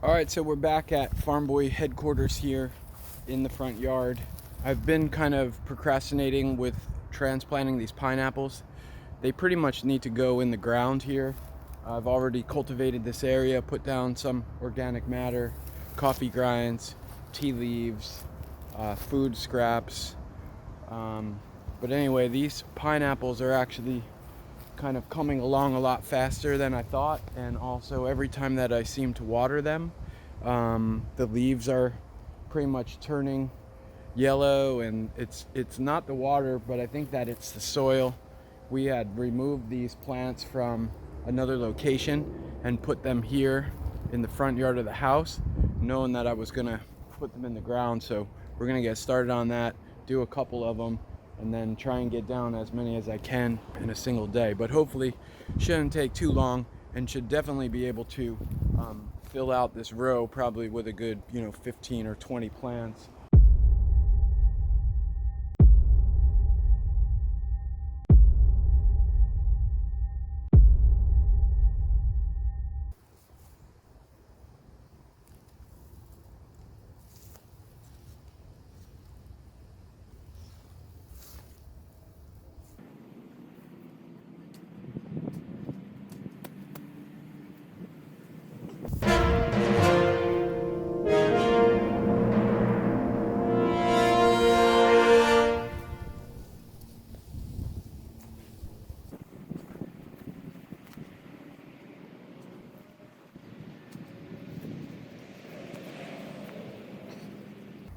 All right, so we're back at Farm Boy headquarters here in the front yard. I've been kind of procrastinating with transplanting these pineapples. They pretty much need to go in the ground here. I've already cultivated this area, put down some organic matter, coffee grinds, tea leaves, food scraps. But anyway, these pineapples are actually kind of coming along a lot faster than I thought, and also every time that I seem to water them, the leaves are pretty much turning yellow, and it's not the water, but I think that it's the soil. We had removed these plants from another location and put them here in the front yard of the house, knowing that I was gonna put them in the ground. So we're gonna get started on that, do a couple of them, and then try and get down as many as I can in a single day. But hopefully shouldn't take too long, and should definitely be able to fill out this row probably with a good 15 or 20 plants.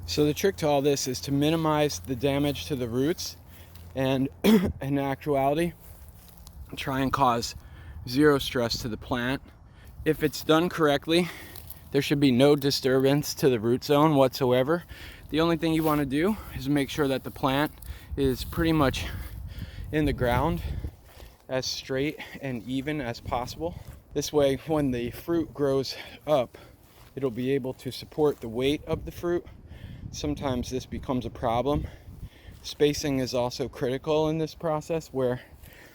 So the trick to all this is to minimize the damage to the roots, and in actuality try and cause zero stress to the plant. If it's done correctly, there should be no disturbance to the root zone whatsoever. The only thing you want to do is make sure that the plant is pretty much in the ground as straight and even as possible. This way, when the fruit grows up, it'll be able to support the weight of the fruit. Sometimes this becomes a problem. Spacing is also critical in this process, where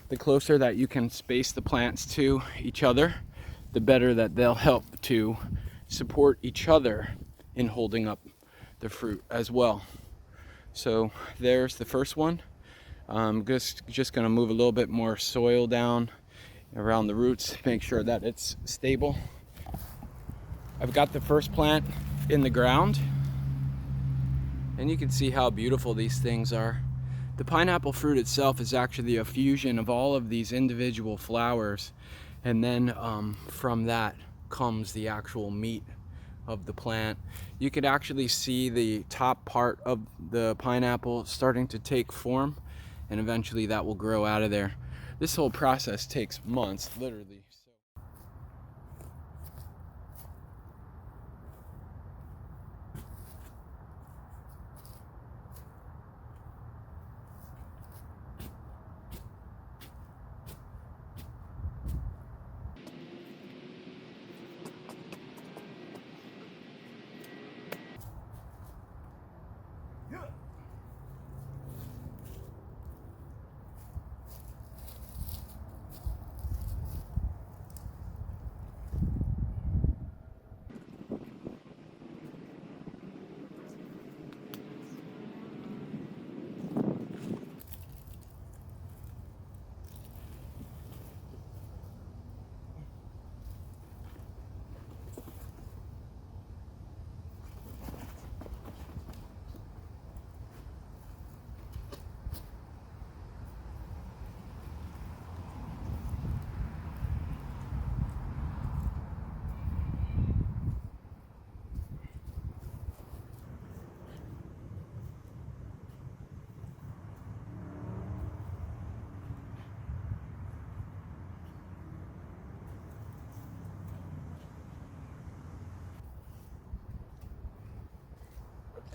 the closer that you can space the plants to each other, the better that they'll help to support each other in holding up the fruit as well. So there's the first one. I'm just going to move a little bit more soil down around the roots, make sure that it's stable. I've got the first plant in the ground, and you can see how beautiful these things are. The pineapple fruit itself is actually a fusion of all of these individual flowers, and then from that comes the actual meat of the plant. You could actually see the top part of the pineapple starting to take form, and eventually that will grow out of there. This whole process takes months, literally.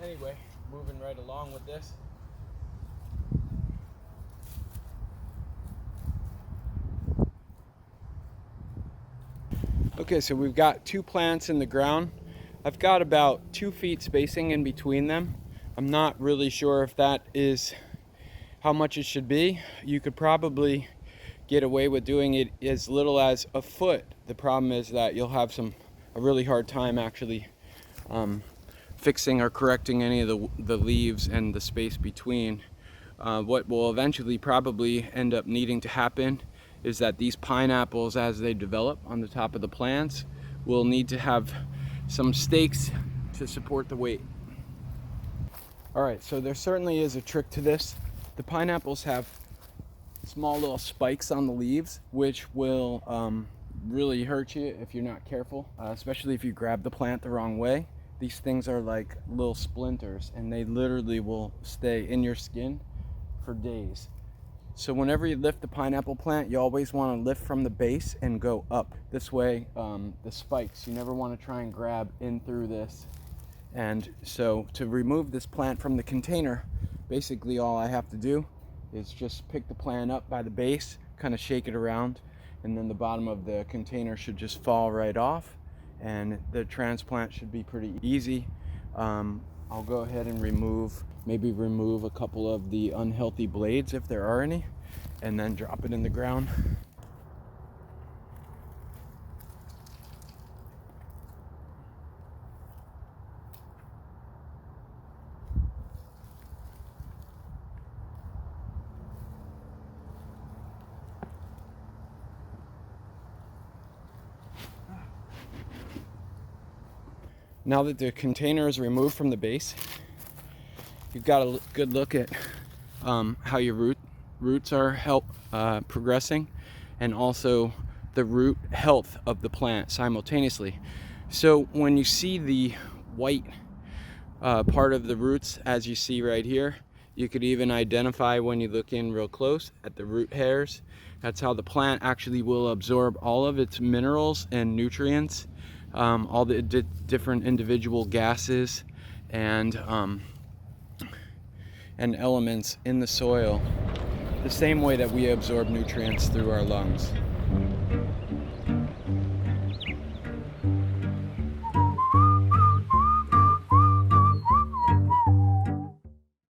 Anyway, moving right along with this. Okay, so we've got two plants in the ground. I've got about 2 feet spacing in between them. I'm not really sure if that is how much it should be. You could probably get away with doing it as little as a foot. The problem is that you'll have some a really hard time actually fixing or correcting any of the leaves and the space between. What will eventually probably end up needing to happen is that these pineapples, as they develop on the top of the plants, will need to have some stakes to support the weight. Alright, so there certainly is a trick to this. The pineapples have small little spikes on the leaves, which will really hurt you if you're not careful, especially if you grab the plant the wrong way. These things are like little splinters, and they literally will stay in your skin for days. So whenever you lift the pineapple plant, you always want to lift from the base and go up. This way, the spikes, you never want to try and grab in through this. And so to remove this plant from the container, basically all I have to do is just pick the plant up by the base, kind of shake it around, and then the bottom of the container should just fall right off, and the transplant should be pretty easy. I'll go ahead and maybe remove a couple of the unhealthy blades if there are any, and then drop it in the ground. Now that the container is removed from the base, you've got a good look at how your roots are progressing, and also the root health of the plant simultaneously. So when you see the white part of the roots, as you see right here, you could even identify when you look in real close at the root hairs. That's how the plant actually will absorb all of its minerals and nutrients, all the different individual gases and elements in the soil, the same way that we absorb nutrients through our lungs.